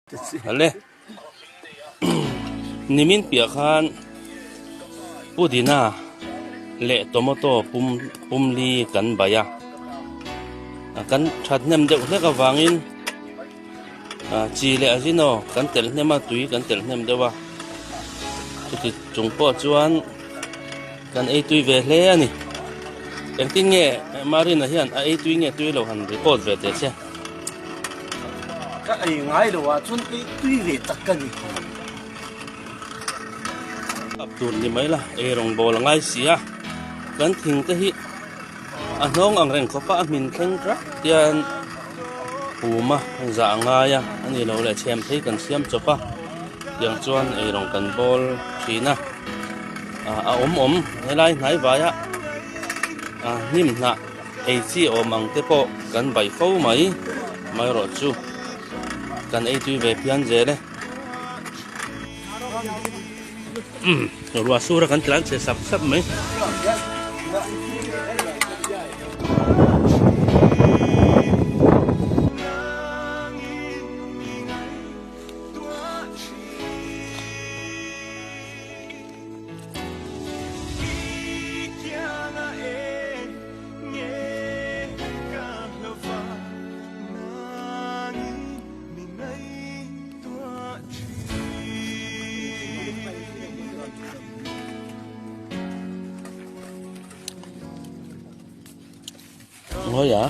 Ale nimin pia khan pudina le tomato pumli kan baya kan that nem deuh hlek awangin chi le azino kan tel hnema tui kan tel hnem dewa chuti chungpo chuan kan ei tui ve hle ani engtin nge marina hian a ei tui nge tui lo han record ve te che ka ai ngai lo wa chun ei tui ve tak ka ni Abdul ni mai la e rong bol ngai sia kan thing te hi a hnong ang reng khopa a min thleng tra tian puma za nga ya ani lo le chem thei kan siam chopa yang chuan e rong kan bol thina a om helai nai wa ya nim na ei chi om ang te po kan bai fo mai ro chu kan ei tui ve pian je le rồi sura kan tlan se sap sap mai ngồi à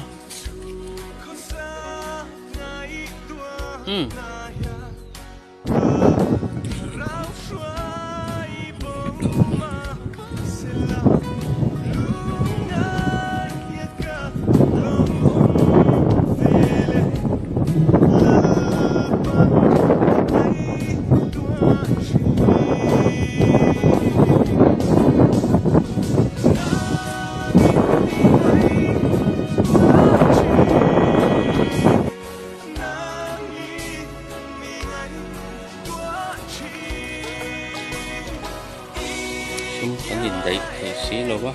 anh nhìn thấy thì xí lâu quá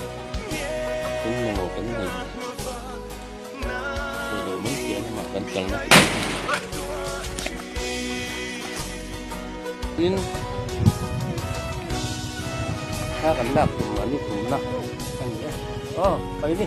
cũng một cái này rồi mấy chuyện mà cẩn thận lắm nhưng ha cảnh đạp cùng là đi cùng nè anh nhé phải đi